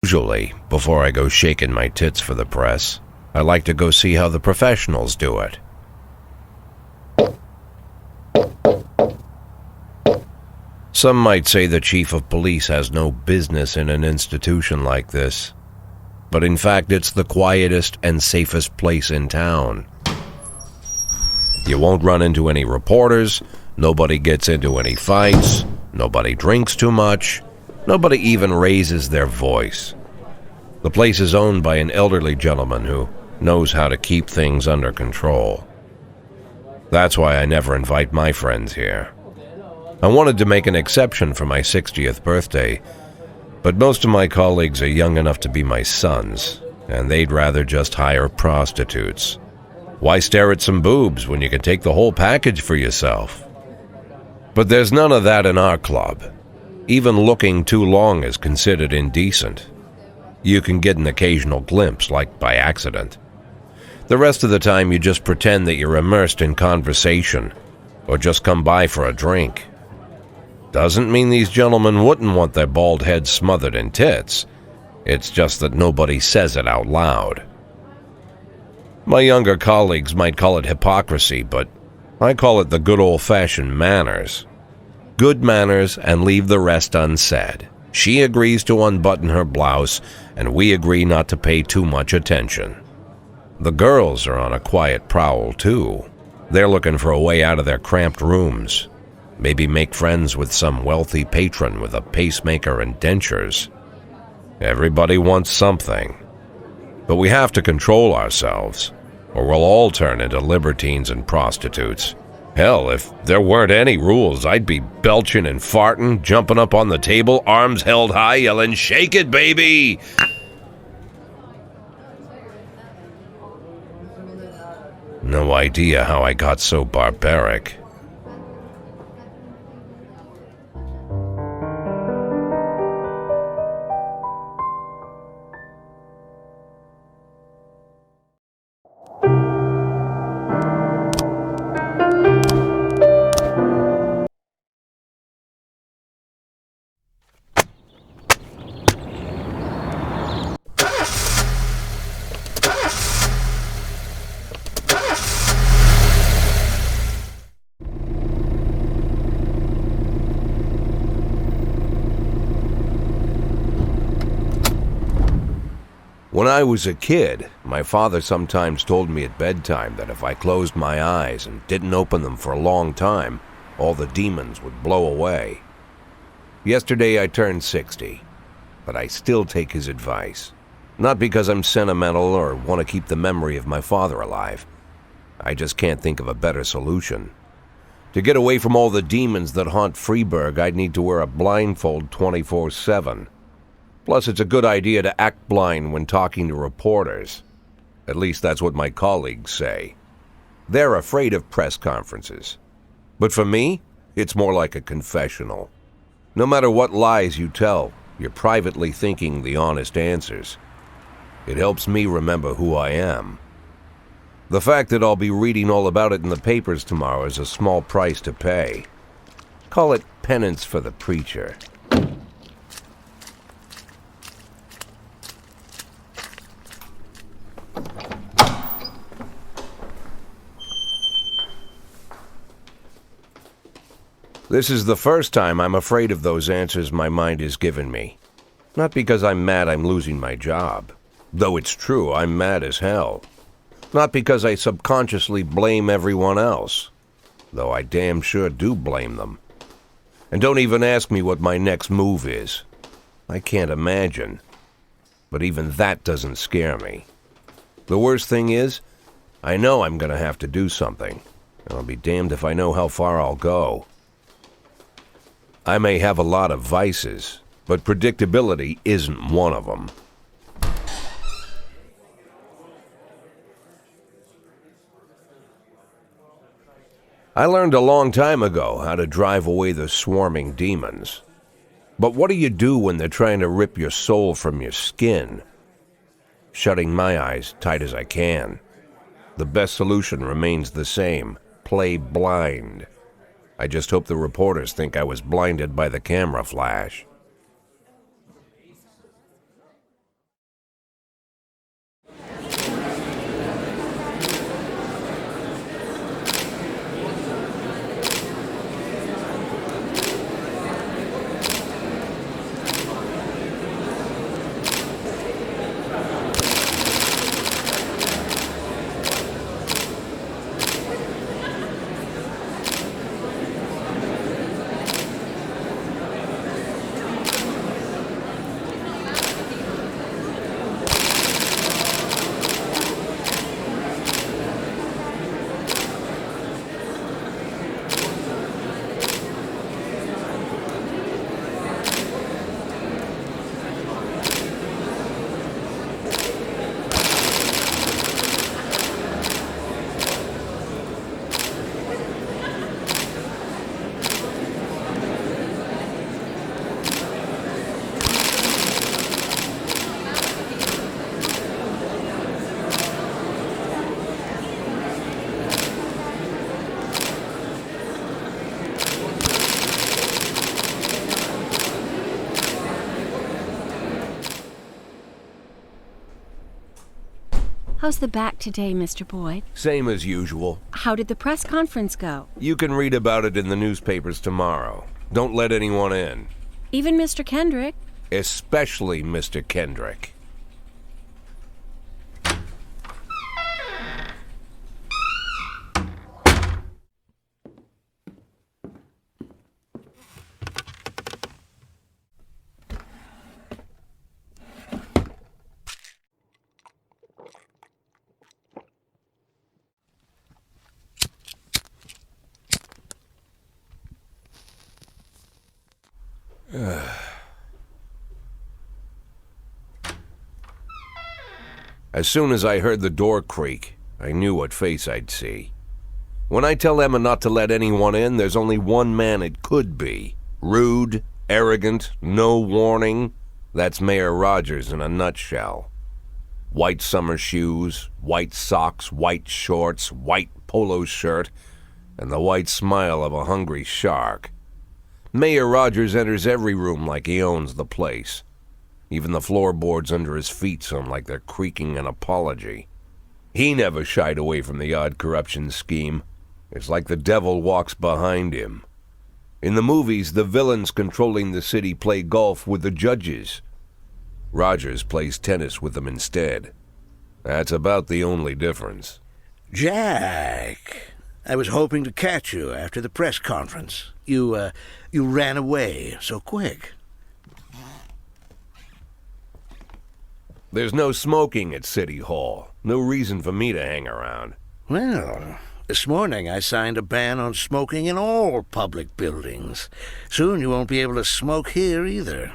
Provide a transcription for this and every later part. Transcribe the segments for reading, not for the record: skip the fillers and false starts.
Usually, before I go shaking my tits for the press, I like to go see how the professionals do it. Some might say the chief of police has no business in an institution like this, but in fact it's the quietest and safest place in town. You won't run into any reporters, nobody gets into any fights, nobody drinks too much, nobody even raises their voice. The place is owned by an elderly gentleman who knows how to keep things under control. That's why I never invite my friends here. I wanted to make an exception for my 60th birthday, but most of my colleagues are young enough to be my sons, and they'd rather just hire prostitutes. Why stare at some boobs when you can take the whole package for yourself? But there's none of that in our club. Even looking too long is considered indecent. You can get an occasional glimpse, like by accident. The rest of the time you just pretend that you're immersed in conversation, or just come by for a drink. Doesn't mean these gentlemen wouldn't want their bald heads smothered in tits. It's just that nobody says it out loud. My younger colleagues might call it hypocrisy, but I call it the good old-fashioned manners. Good manners and leave the rest unsaid. She agrees to unbutton her blouse, and we agree not to pay too much attention. The girls are on a quiet prowl, too. They're looking for a way out of their cramped rooms. Maybe make friends with some wealthy patron with a pacemaker and dentures. Everybody wants something. But we have to control ourselves, or we'll all turn into libertines and prostitutes. Hell, if there weren't any rules, I'd be belching and farting, jumping up on the table, arms held high, yelling, "Shake it, baby!" No idea how I got so barbaric. When I was a kid, my father sometimes told me at bedtime that if I closed my eyes and didn't open them for a long time, all the demons would blow away. Yesterday I turned 60, but I still take his advice. Not because I'm sentimental or want to keep the memory of my father alive. I just can't think of a better solution. To get away from all the demons that haunt Freiburg, I'd need to wear a blindfold 24/7. Plus, it's a good idea to act blind when talking to reporters. At least that's what my colleagues say. They're afraid of press conferences. But for me, it's more like a confessional. No matter what lies you tell, you're privately thinking the honest answers. It helps me remember who I am. The fact that I'll be reading all about it in the papers tomorrow is a small price to pay. Call it penance for the preacher. This is the first time I'm afraid of those answers my mind has given me. Not because I'm mad I'm losing my job. Though it's true, I'm mad as hell. Not because I subconsciously blame everyone else. Though I damn sure do blame them. And don't even ask me what my next move is. I can't imagine. But even that doesn't scare me. The worst thing is, I know I'm going to have to do something. And I'll be damned if I know how far I'll go. I may have a lot of vices, but predictability isn't one of them. I learned a long time ago how to drive away the swarming demons. But what do you do when they're trying to rip your soul from your skin? Shutting my eyes tight as I can. The best solution remains the same: play blind. I just hope the reporters think I was blinded by the camera flash. How's the back today, Mr. Boyd? Same as usual. How did the press conference go? You can read about it in the newspapers tomorrow. Don't let anyone in. Even Mr. Kendrick? Especially Mr. Kendrick. As soon as I heard the door creak, I knew what face I'd see. When I tell Emma not to let anyone in, there's only one man it could be. Rude, arrogant, no warning. That's Mayor Rogers in a nutshell. White summer shoes, white socks, white shorts, white polo shirt, and the white smile of a hungry shark. Mayor Rogers enters every room like he owns the place. Even the floorboards under his feet sound like they're creaking an apology. He never shied away from the odd corruption scheme. It's like the devil walks behind him. In the movies, the villains controlling the city play golf with the judges. Rogers plays tennis with them instead. That's about the only difference. Jack, I was hoping to catch you after the press conference. You ran away so quick. There's no smoking at City Hall. No reason for me to hang around. Well, this morning I signed a ban on smoking in all public buildings. Soon you won't be able to smoke here either.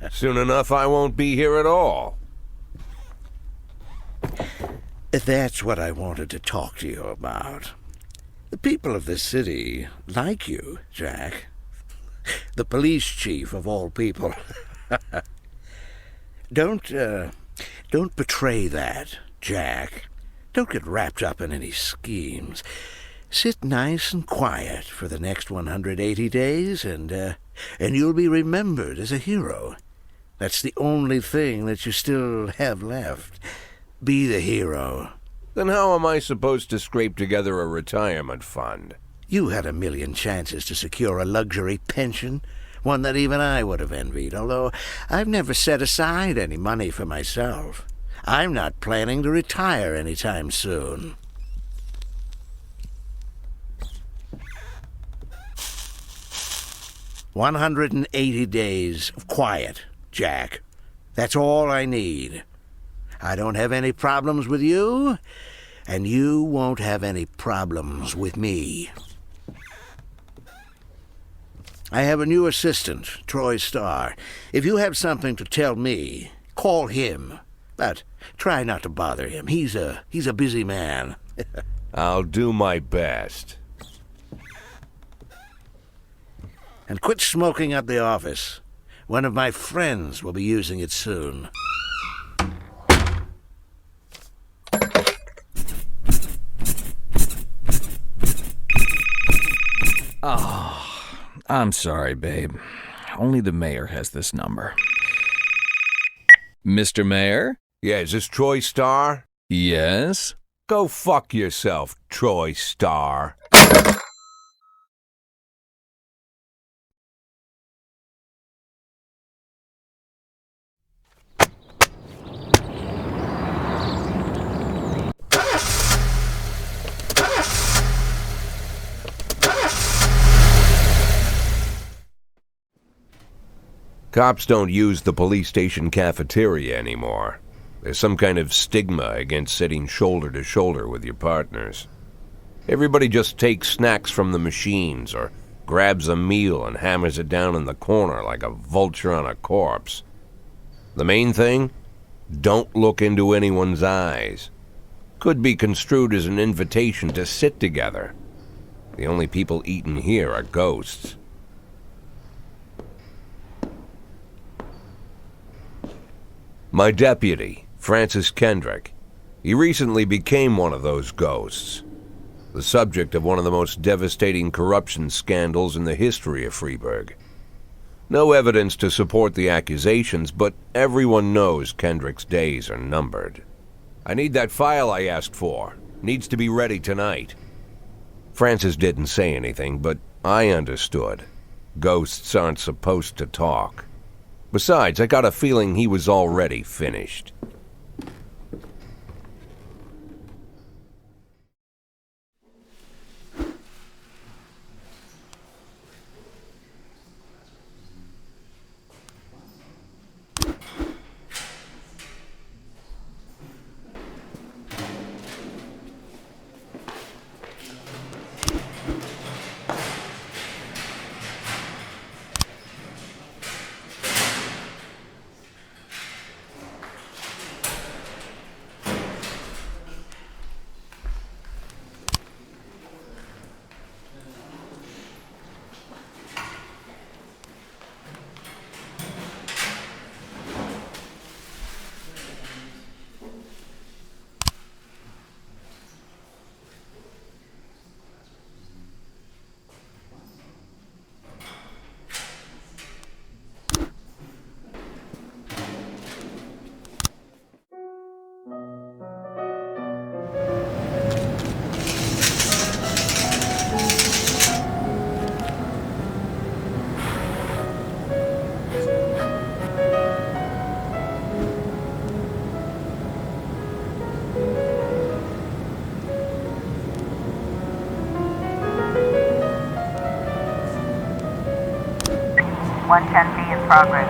Soon enough I won't be here at all. That's what I wanted to talk to you about. The people of this city like you, Jack. The police chief of all people. Don't betray that, Jack. Don't get wrapped up in any schemes. Sit nice and quiet for the next 180 days, and you'll be remembered as a hero. That's the only thing that you still have left. Be the hero. Then how am I supposed to scrape together a retirement fund? You had a million chances to secure a luxury pension, one that even I would have envied, although I've never set aside any money for myself. I'm not planning to retire anytime soon. "180 days of quiet, Jack. That's all I need. I don't have any problems with you, and you won't have any problems with me. I have a new assistant, Troy Starr. If you have something to tell me, call him. But try not to bother him. He's a busy man." I'll do my best. "And quit smoking at the office. One of my friends will be using it soon." Oh, I'm sorry, babe. Only the mayor has this number. Mr. Mayor? Yeah, is this Troy Starr? Yes? Go fuck yourself, Troy Starr. Cops don't use the police station cafeteria anymore. There's some kind of stigma against sitting shoulder to shoulder with your partners. Everybody just takes snacks from the machines or grabs a meal and hammers it down in the corner like a vulture on a corpse. The main thing? Don't look into anyone's eyes. Could be construed as an invitation to sit together. The only people eating here are ghosts. My deputy, Francis Kendrick, he recently became one of those ghosts, the subject of one of the most devastating corruption scandals in the history of Freiburg. No evidence to support the accusations, but everyone knows Kendrick's days are numbered. I need that file I asked for. Needs to be ready tonight. Francis didn't say anything, but I understood. Ghosts aren't supposed to talk. Besides, I got a feeling he was already finished. B in progress.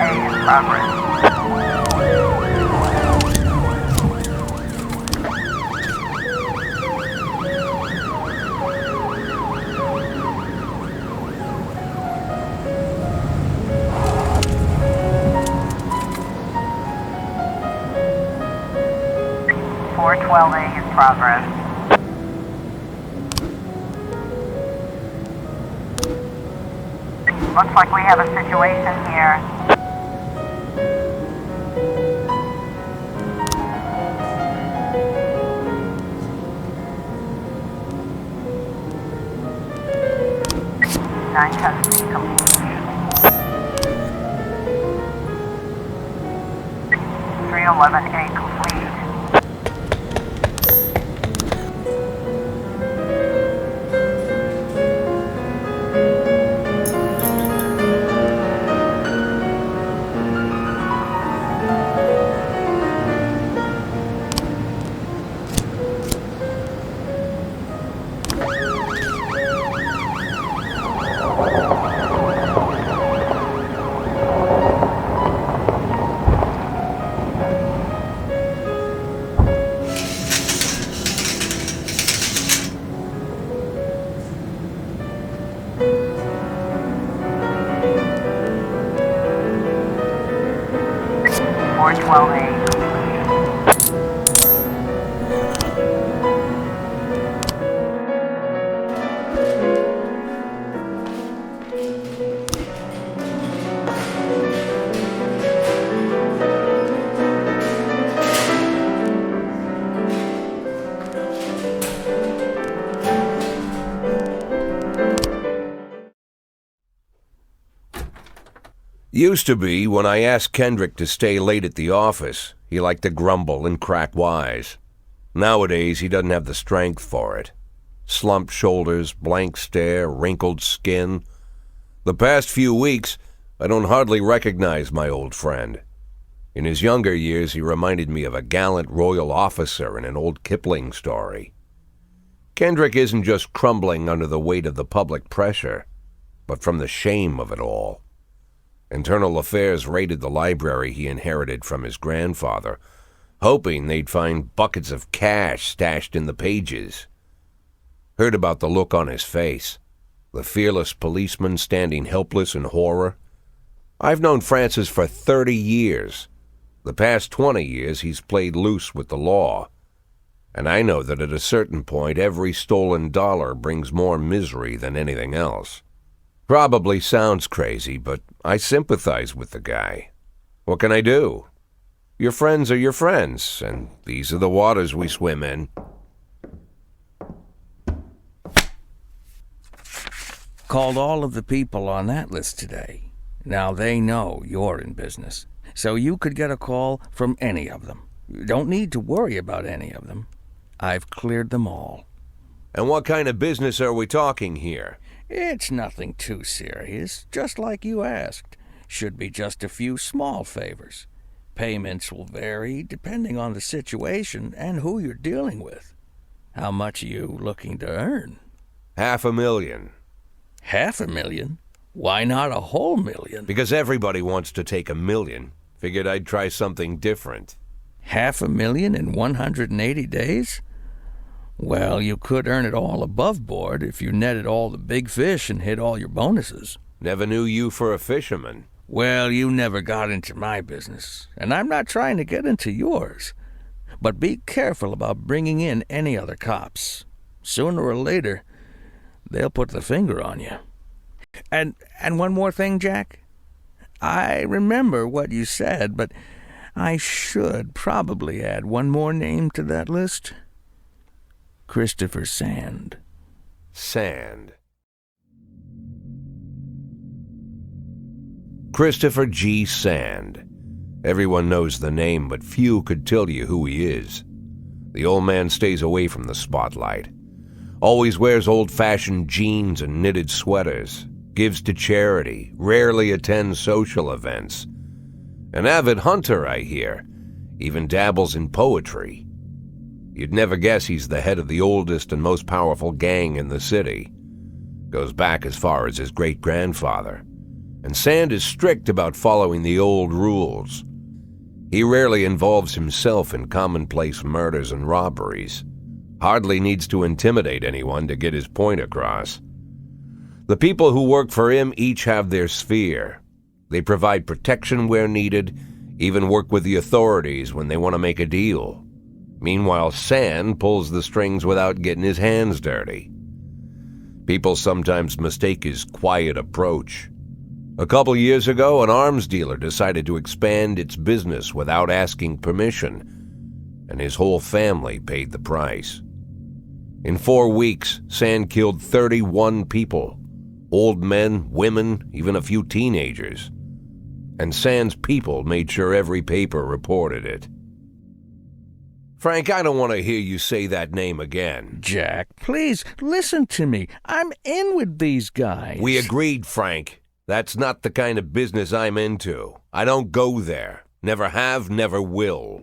A in progress. Progress. Looks like we have a situation here. Nine tests complete. 311A complete. 12A complete. Used to be, when I asked Kendrick to stay late at the office, he liked to grumble and crack wise. Nowadays, he doesn't have the strength for it. Slumped shoulders, blank stare, wrinkled skin. The past few weeks, I don't hardly recognize my old friend. In his younger years, he reminded me of a gallant royal officer in an old Kipling story. Kendrick isn't just crumbling under the weight of the public pressure, but from the shame of it all. Internal Affairs raided the library he inherited from his grandfather, hoping they'd find buckets of cash stashed in the pages. Heard about the look on his face, the fearless policeman standing helpless in horror. I've known Francis for 30 years. The past 20 years he's played loose with the law. And I know that at a certain point every stolen dollar brings more misery than anything else. Probably sounds crazy, but I sympathize with the guy. What can I do? Your friends are your friends, and these are the waters we swim in. Called all of the people on that list today. Now they know you're in business, so you could get a call from any of them. You don't need to worry about any of them. I've cleared them all. And what kind of business are we talking here? It's nothing too serious, just like you asked. Should be just a few small favors. Payments will vary depending on the situation and who you're dealing with. How much are you looking to earn? $500,000. $500,000? Why not a whole million? Because everybody wants to take $1 million. Figured I'd try something different. $500,000 in 180 days? Well, you could earn it all above board if you netted all the big fish and hit all your bonuses. Never knew you for a fisherman. Well, you never got into my business, and I'm not trying to get into yours. But be careful about bringing in any other cops. Sooner or later, they'll put the finger on you. And one more thing, Jack. I remember what you said, but I should probably add one more name to that list. Christopher Sand. Sand. Christopher G. Sand. Everyone knows the name, but few could tell you who he is. The old man stays away from the spotlight. Always wears old-fashioned jeans and knitted sweaters. Gives to charity. Rarely attends social events. An avid hunter, I hear. Even dabbles in poetry. You'd never guess he's the head of the oldest and most powerful gang in the city. Goes back as far as his great-grandfather. And Sand is strict about following the old rules. He rarely involves himself in commonplace murders and robberies. Hardly needs to intimidate anyone to get his point across. The people who work for him each have their sphere. They provide protection where needed, even work with the authorities when they want to make a deal. Meanwhile, Sand pulls the strings without getting his hands dirty. People sometimes mistake his quiet approach. A couple years ago, an arms dealer decided to expand its business without asking permission, and his whole family paid the price. In 4 weeks, Sand killed 31 people. Old men, women, even a few teenagers. And Sand's people made sure every paper reported it. Frank, I don't want to hear you say that name again. Jack, please, listen to me. I'm in with these guys. We agreed, Frank. That's not the kind of business I'm into. I don't go there. Never have, never will.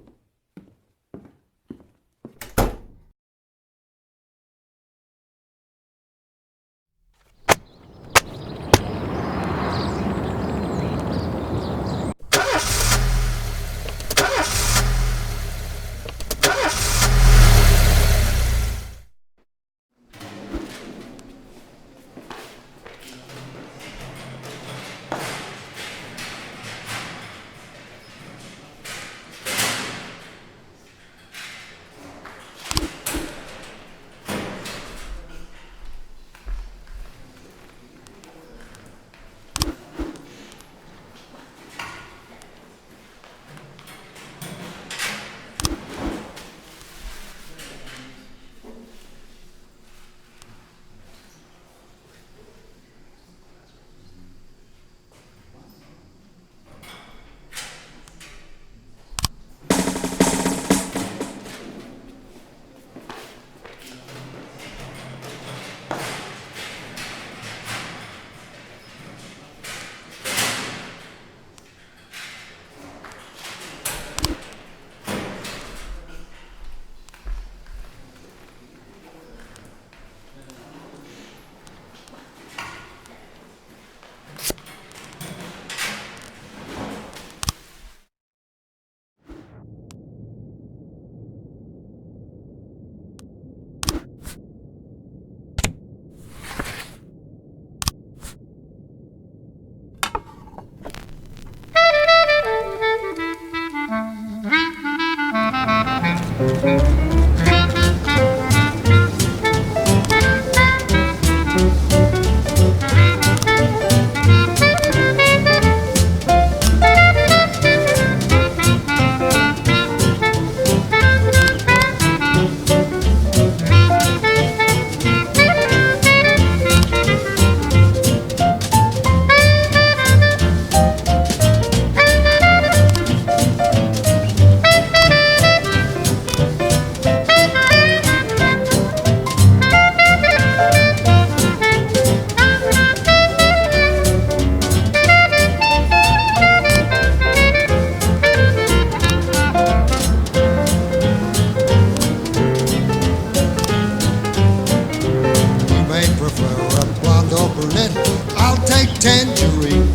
Chevrolet, I'll take tangerine.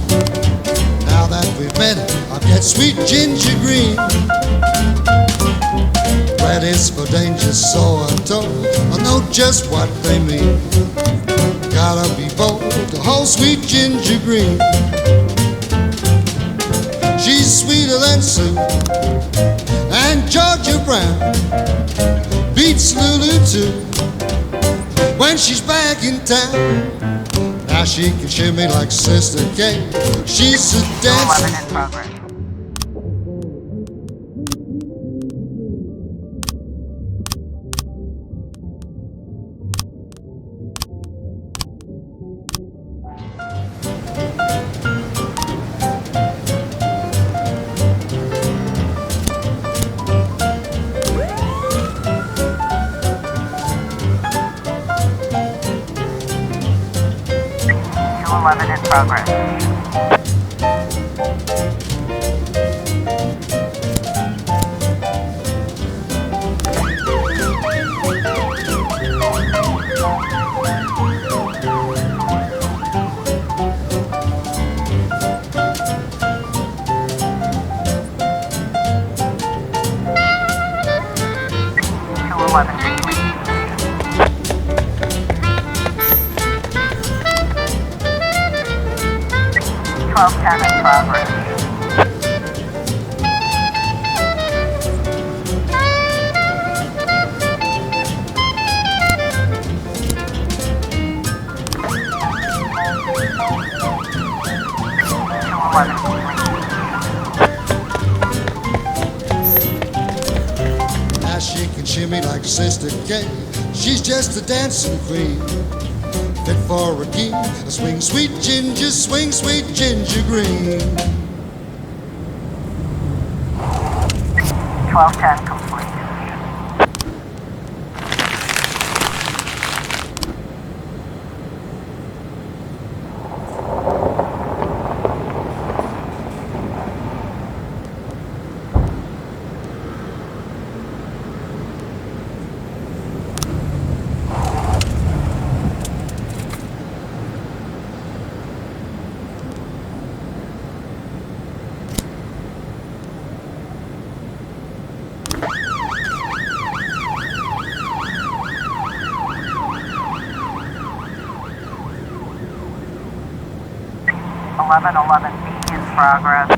Now that we've met, I'll get sweet ginger green. Red is for danger, so I'm told. I know just what they mean. Gotta be bold to hold sweet ginger green. She's sweeter than Sue and Georgia Brown beats Lulu too when she's back in town. Now she can shimmy like Sister Kate. She's a 11 dancer. in progress. Two 11 in progress. Two 11 complete. 1210 in progress. Two 11 complete. Now she can shimmy like Sister Kate. She's just a dancing queen. Fit for a king. Swing sweet ginger, swing sweet ginger green. 1210 complete. Eleven B in progress.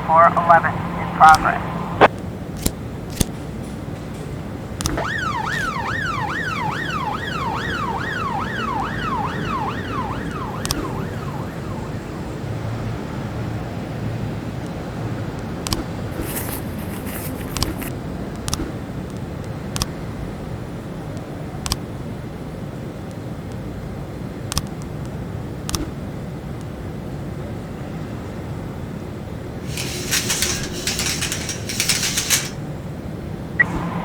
Four 11 in progress.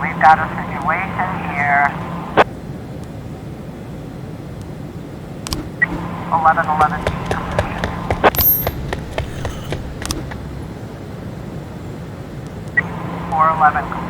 We've got a situation here. 11 B complete. 411 complete.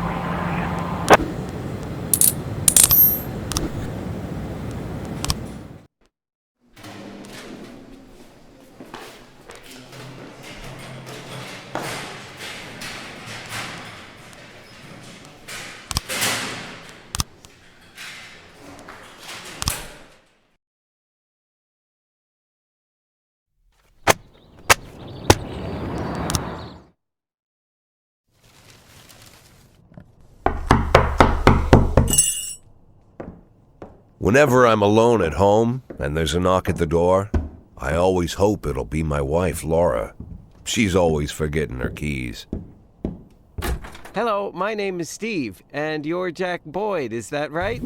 Whenever I'm alone at home and there's a knock at the door, I always hope it'll be my wife, Laura. She's always forgetting her keys. Hello, my name is Steve, and you're Jack Boyd, is that right?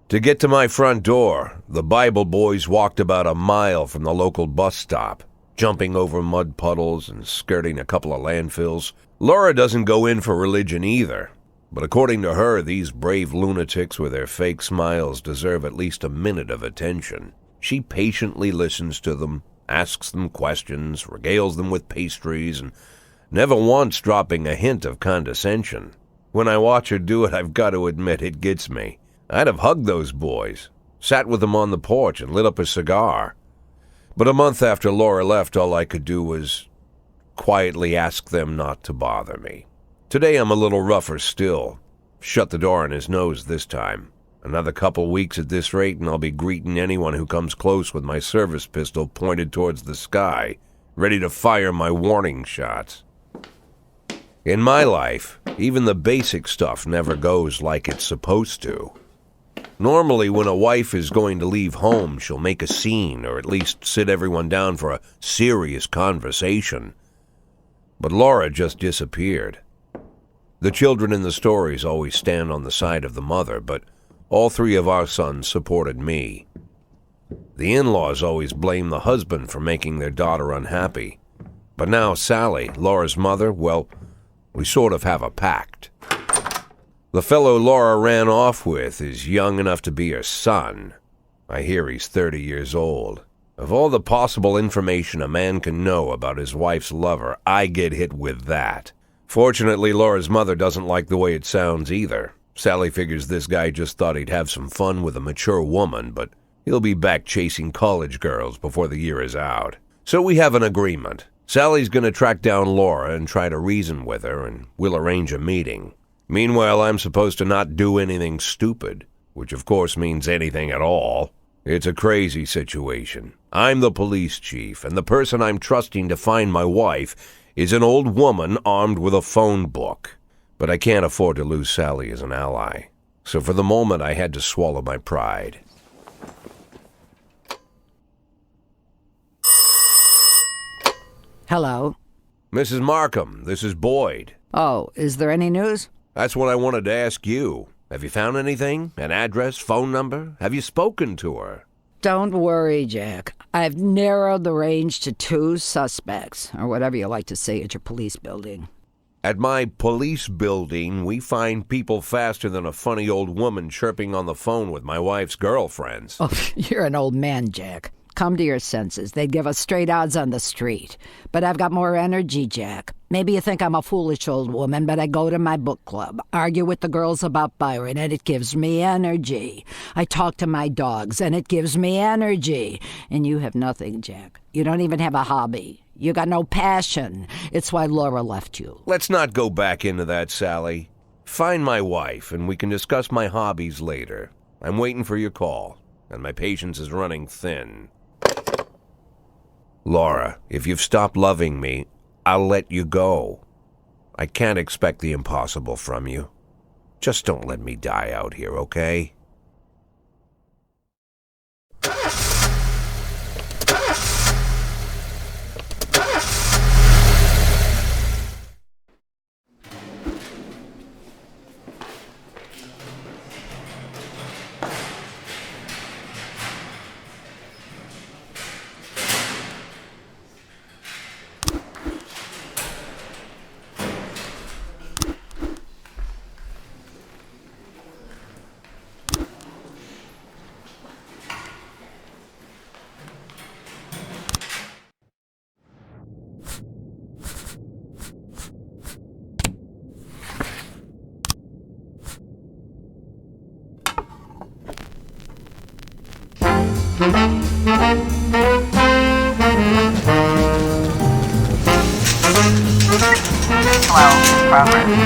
To get to my front door, the Bible boys walked about a mile from the local bus stop, jumping over mud puddles and skirting a couple of landfills. Laura doesn't go in for religion either. But according to her, these brave lunatics with their fake smiles deserve at least a minute of attention. She patiently listens to them, asks them questions, regales them with pastries, and never once dropping a hint of condescension. When I watch her do it, I've got to admit it gets me. I'd have hugged those boys, sat with them on the porch, and lit up a cigar. But a month after Laura left, all I could do was quietly ask them not to bother me. Today I'm a little rougher still. Shut the door on his nose this time. Another couple weeks at this rate, and I'll be greeting anyone who comes close with my service pistol pointed towards the sky, ready to fire my warning shots. In my life, even the basic stuff never goes like it's supposed to. Normally, when a wife is going to leave home, she'll make a scene, or at least sit everyone down for a serious conversation. But Laura just disappeared. The children in the stories always stand on the side of the mother, but all three of our sons supported me. The in-laws always blame the husband for making their daughter unhappy. But now Sally, Laura's mother, well, we sort of have a pact. The fellow Laura ran off with is young enough to be her son. I hear he's 30 years old. Of all the possible information a man can know about his wife's lover, I get hit with that. Fortunately, Laura's mother doesn't like the way it sounds either. Sally figures this guy just thought he'd have some fun with a mature woman, but he'll be back chasing college girls before the year is out. So we have an agreement. Sally's going to track down Laura and try to reason with her, and we'll arrange a meeting. Meanwhile, I'm supposed to not do anything stupid, which of course means anything at all. It's a crazy situation. I'm the police chief, and the person I'm trusting to find my wife is an old woman armed with a phone book. But I can't afford to lose Sally as an ally. So for the moment, I had to swallow my pride. Hello. Mrs. Markham, this is Boyd. Oh, is there any news? That's what I wanted to ask you. Have you found anything? An address, phone number? Have you spoken to her? Don't worry, Jack. I've narrowed the range to 2 suspects, or whatever you like to say at your police building. At my police building, we find people faster than a funny old woman chirping on the phone with my wife's girlfriends. Oh, you're an old man, Jack. Come to your senses. They'd give us straight odds on the street. But I've got more energy, Jack. Maybe you think I'm a foolish old woman, but I go to my book club, argue with the girls about Byron, and it gives me energy. I talk to my dogs, and it gives me energy. And you have nothing, Jack. You don't even have a hobby. You got no passion. It's why Laura left you. Let's not go back into that, Sally. Find my wife, and we can discuss my hobbies later. I'm waiting for your call, and my patience is running thin. Laura, if you've stopped loving me, I'll let you go. I can't expect the impossible from you. Just don't let me die out here, okay? Progress.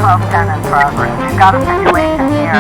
1210 in progress. We've got a situation here.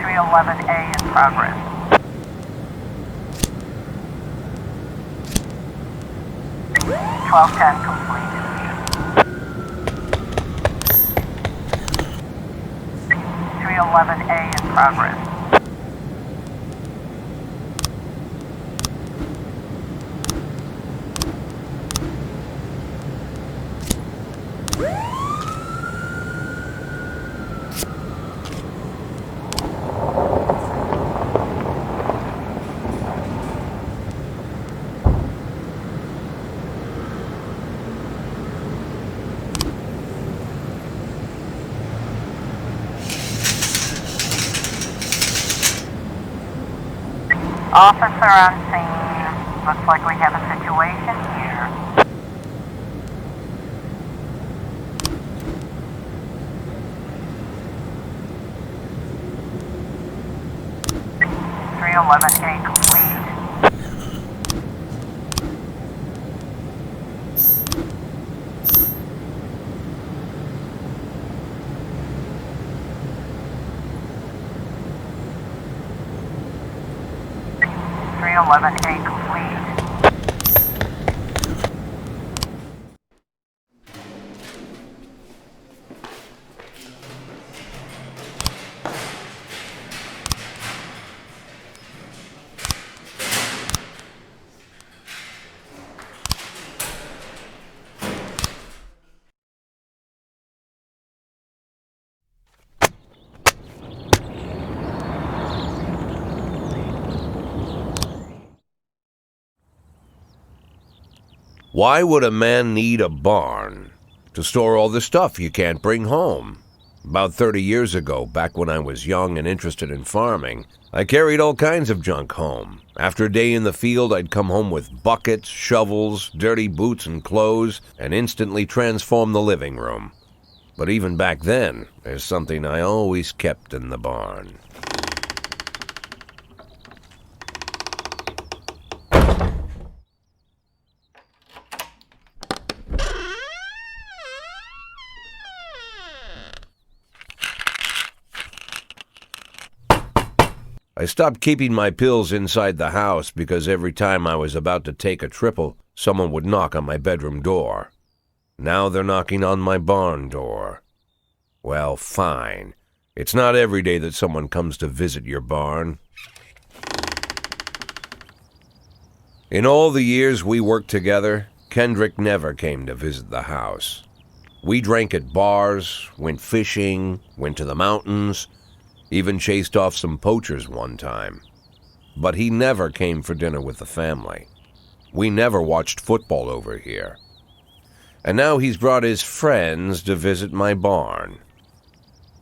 311A in progress. (1210) completed. 311A in progress. Officer on scene. Looks like we have a situation here. (311A) complete. (311A) complete. Why would a man need a barn? To store all the stuff you can't bring home. About 30 years ago, back when I was young and interested in farming, I carried all kinds of junk home. After a day in the field, I'd come home with buckets, shovels, dirty boots and clothes, and instantly transform the living room. But even back then, there's something I always kept in the barn. I stopped keeping my pills inside the house because every time I was about to take a triple, someone would knock on my bedroom door. Now they're knocking on my barn door. Well, fine. It's not every day that someone comes to visit your barn. In all the years we worked together, Kendrick never came to visit the house. We drank at bars, went fishing, went to the mountains. Even chased off some poachers one time. But he never came for dinner with the family. We never watched football over here. And now he's brought his friends to visit my barn.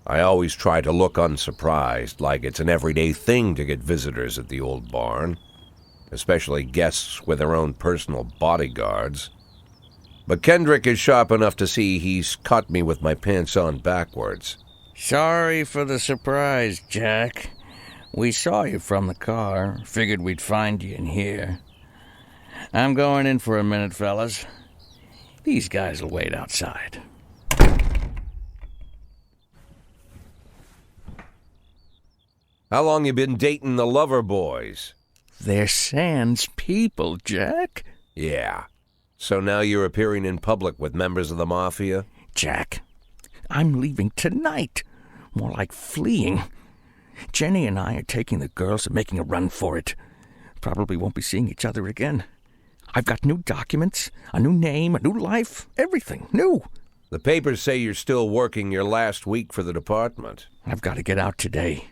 I always try to look unsurprised, like it's an everyday thing to get visitors at the old barn, especially guests with their own personal bodyguards. But Kendrick is sharp enough to see he's caught me with my pants on backwards. Sorry for the surprise, Jack. We saw you from the car. Figured we'd find you in here. I'm going in for a minute, fellas. These guys will wait outside. How long you been dating the lover boys? They're sans people, Jack. Yeah. So now you're appearing in public with members of the Mafia? Jack, I'm leaving tonight. More like fleeing. Jenny and I are taking the girls and making a run for it. Probably won't be seeing each other again. I've got new documents, a new name, a new life, everything new. The papers say you're still working your last week for the department. I've got to get out today.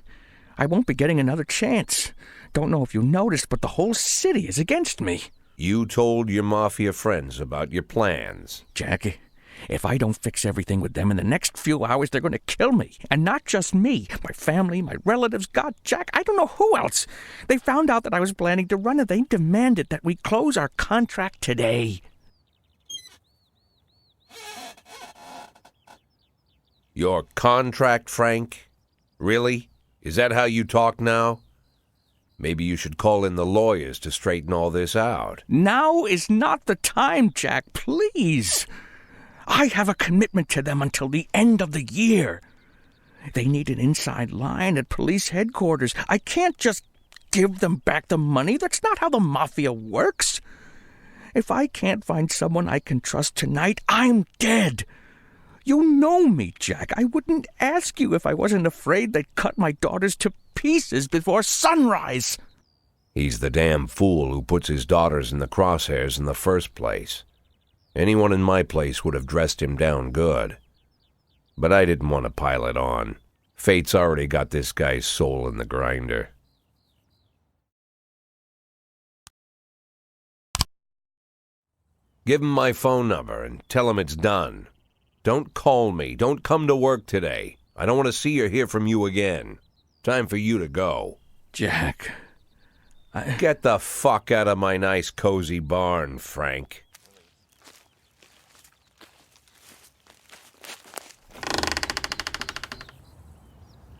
I won't be getting another chance. Don't know if you noticed, but the whole city is against me. You told your Mafia friends about your plans. Jackie, if I don't fix everything with them in the next few hours, they're going to kill me. And not just me. My family, my relatives, God, Jack, I don't know who else. They found out that I was planning to run and they demanded that we close our contract today. Your contract, Frank? Really? Is that how you talk now? Maybe you should call in the lawyers to straighten all this out. Now is not the time, Jack, please. I have a commitment to them until the end of the year. They need an inside line at police headquarters. I can't just give them back the money. That's not how the Mafia works. If I can't find someone I can trust tonight, I'm dead. You know me, Jack. I wouldn't ask you if I wasn't afraid they'd cut my daughters to pieces before sunrise. He's the damn fool who puts his daughters in the crosshairs in the first place. Anyone in my place would have dressed him down good. But I didn't want to pile it on. Fate's already got this guy's soul in the grinder. Give him my phone number and tell him it's done. Don't call me. Don't come to work today. I don't want to see or hear from you again. Time for you to go. Jack, Get the fuck out of my nice cozy barn, Frank.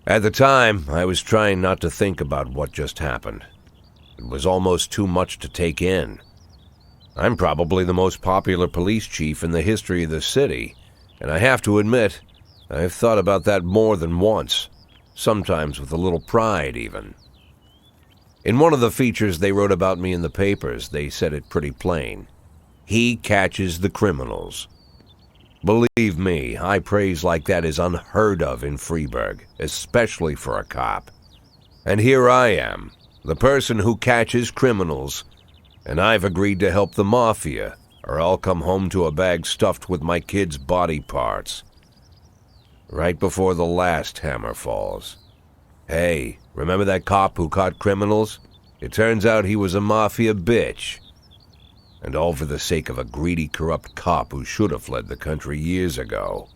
At the time, I was trying not to think about what just happened. It was almost too much to take in. I'm probably the most popular police chief in the history of the city, and I have to admit, I've thought about that more than once, sometimes with a little pride even. In one of the features they wrote about me in the papers, they said it pretty plain. He catches the criminals. Believe me, high praise like that is unheard of in Freiburg, especially for a cop. And here I am, the person who catches criminals, and I've agreed to help the Mafia, or I'll come home to a bag stuffed with my kids' body parts. Right before the last hammer falls. Hey, remember that cop who caught criminals? It turns out he was a Mafia bitch. And all for the sake of a greedy, corrupt cop who should have fled the country years ago.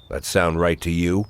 That sound right to you?